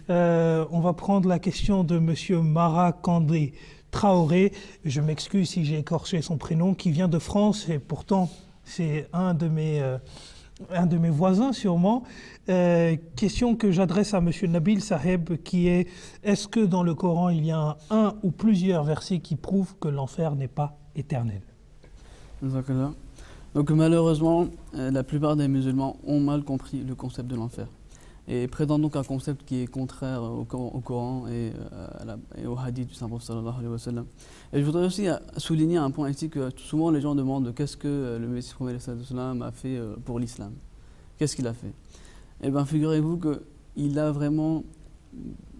On va prendre la question de Monsieur Mara Kandé Traoré. Je m'excuse si j'ai écorché son prénom, qui vient de France et pourtant c'est un de mes voisins sûrement. Question que j'adresse à Monsieur Nabil Saheb, qui est: est-ce que dans le Coran il y a un ou plusieurs versets qui prouvent que l'enfer n'est pas éternel? Donc malheureusement, la plupart des musulmans ont mal compris le concept de l'enfer et prétendent donc un concept qui est contraire au Coran et au hadith du Saint-Prophète sallallahu alayhi wa sallam. Et je voudrais aussi souligner un point ici que souvent les gens demandent qu'est-ce que le Messie a fait pour l'islam. Qu'est-ce qu'il a fait? Eh bien, figurez-vous qu'il a vraiment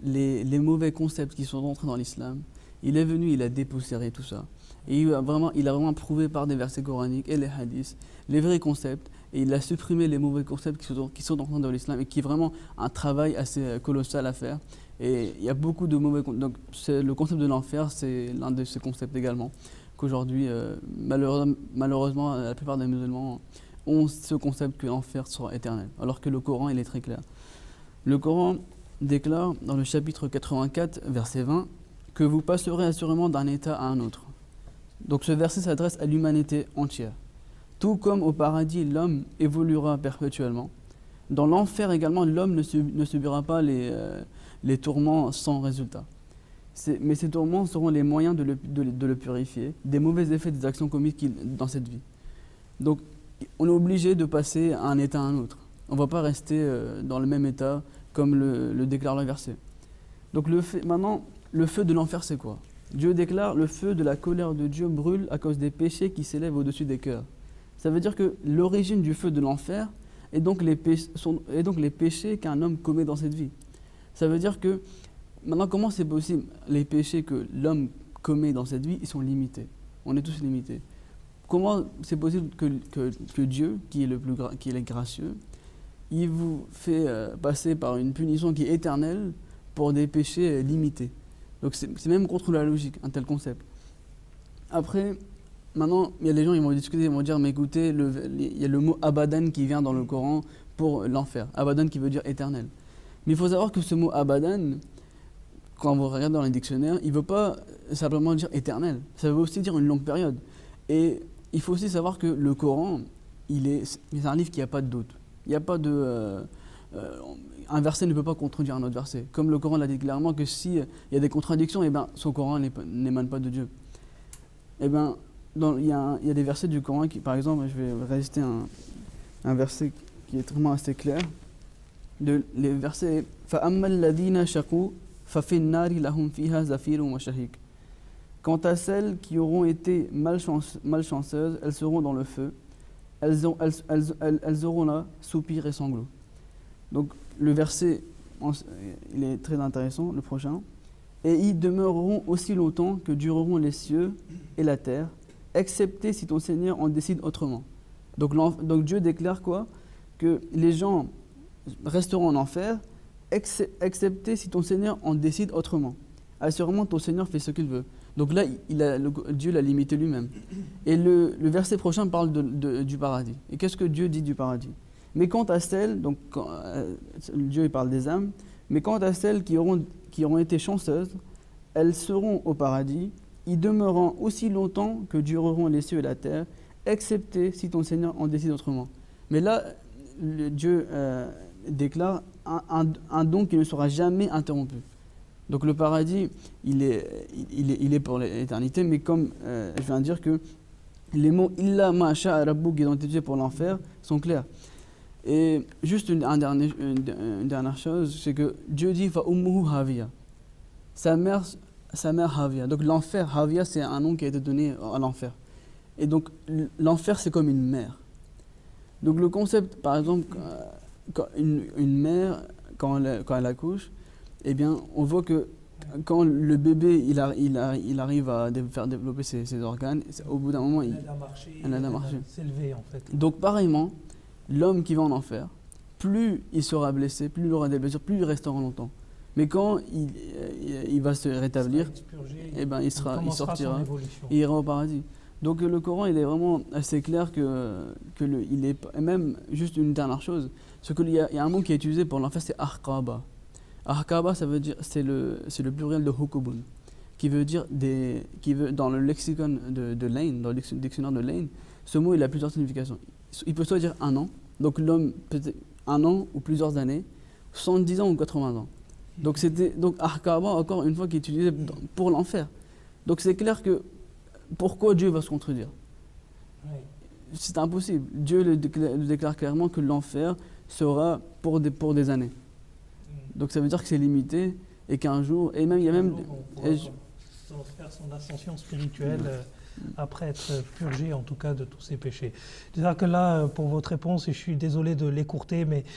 les mauvais concepts qui sont entrés dans l'islam. Il est venu, il a dépoussiéré tout ça. Et il a vraiment prouvé par des versets coraniques et les hadiths les vrais concepts. Et il a supprimé les mauvais concepts qui sont entrés dans l'islam et qui est vraiment un travail assez colossal à faire. Et il y a beaucoup de mauvais concepts. Donc le concept de l'enfer, c'est l'un de ces concepts également. Qu'aujourd'hui, malheureusement, la plupart des musulmans ont ce concept que l'enfer sera éternel. Alors que le Coran, il est très clair. Le Coran déclare dans le chapitre 84, verset 20, que vous passerez assurément d'un état à un autre. Donc ce verset s'adresse à l'humanité entière. Tout comme au paradis, l'homme évoluera perpétuellement. Dans l'enfer également, l'homme ne subira pas les tourments sans résultat. Mais ces tourments seront les moyens de le purifier des mauvais effets des actions commises dans cette vie. Donc on est obligé de passer d'un état à un autre. On ne va pas rester dans le même état comme le déclare le verset. Donc maintenant, le feu de l'enfer, c'est quoi? Dieu déclare: le feu de la colère de Dieu brûle à cause des péchés qui s'élèvent au-dessus des cœurs. Ça veut dire que l'origine du feu de l'enfer est donc les péchés qu'un homme commet dans cette vie. Ça veut dire que, maintenant, comment c'est possible? Les péchés que l'homme commet dans cette vie, ils sont limités. On est tous limités. Comment c'est possible que Dieu, qui est gracieux, il vous fait passer par une punition qui est éternelle pour des péchés limités? Donc c'est même contre la logique, un tel concept. Après, maintenant, il y a des gens qui vont discuter, ils vont dire: mais écoutez, il y a le mot abadan qui vient dans le Coran pour l'enfer. Abadan qui veut dire éternel. Mais il faut savoir que ce mot abadan, quand vous regardez dans les dictionnaires, il ne veut pas simplement dire éternel. Ça veut aussi dire une longue période. Et il faut aussi savoir que le Coran, c'est un livre qui n'a pas de doute. Il n'y a pas de... un verset ne peut pas contredire un autre verset. Comme le Coran l'a dit clairement que s'il y a des contradictions, eh ben, son Coran n'émane pas de Dieu. Eh ben, il y a des versets du Coran qui, par exemple, je vais réciter un verset qui est vraiment assez clair. Les versets فَأَمَّا الَّذِينَ شَقُوا فَفِي النَّارِ لَهُمْ فِيهَا زَفِيرٌ وَشَهِيقٌ. Quant à celles qui auront été malchanceuses, elles seront dans le feu. Elles auront là soupir et sanglots. Donc le verset, il est très intéressant, le prochain. Et ils demeureront aussi longtemps que dureront les cieux et la terre, excepté si ton Seigneur en décide autrement. Donc Dieu déclare quoi? Que les gens resteront en enfer, excepté si ton Seigneur en décide autrement. Assurément, ton Seigneur fait ce qu'il veut. Donc là, Dieu l'a limité lui-même. Et le verset prochain parle du paradis. Et qu'est-ce que Dieu dit du paradis? Mais quant à celles, donc Dieu il parle des âmes, mais quant à celles qui auront été chanceuses, elles seront au paradis, y demeurant aussi longtemps que dureront les cieux et la terre, excepté si ton Seigneur en décide autrement. Mais là, Dieu déclare un don qui ne sera jamais interrompu. Donc le paradis, il est pour l'éternité, mais comme je viens de dire que les mots « illa ma sha'a rabbuk » identifiés pour l'enfer sont clairs. Et juste une dernière chose, c'est que Dieu dit « fa ummuhu haviya ». Sa mère Havia. Donc l'enfer, Havia, c'est un nom qui a été donné à l'enfer. Et donc l'enfer, c'est comme une mère. Donc le concept, par exemple, quand une mère, quand elle accouche, eh bien, on voit que quand le bébé il arrive à faire développer ses organes, au bout d'un moment, il aide à marcher. S'élever, en fait. Donc pareillement, l'homme qui va en enfer, plus il sera blessé, plus il aura des blessures, plus il restera longtemps. Mais quand il va se rétablir, eh ben, il sortira et ira au paradis. Donc le Coran, il est vraiment assez clair il est, et même juste une dernière chose, c'est qu'il y a un mot qui est utilisé pour l'enfer, c'est arqaba. Ahkaba, ça veut dire, c'est le pluriel de hukubun, qui veut dire dans le lexicon de Lane, dans le dictionnaire de Lane, ce mot il a plusieurs significations. Il peut soit dire un an, donc l'homme peut être un an ou plusieurs années, 70 ans ou 80 ans. Donc Ahkaba, encore une fois, qui est utilisé pour l'enfer. Donc c'est clair que pourquoi Dieu va se contredire? Oui. C'est impossible. Dieu le déclare clairement que l'enfer sera pour des années. Donc ça veut dire que c'est limité et qu'un jour, et même il y a même... Faire son ascension spirituelle après être purgé en tout cas de tous ses péchés. C'est-à-dire que là, pour votre réponse, et je suis désolé de l'écourter, mais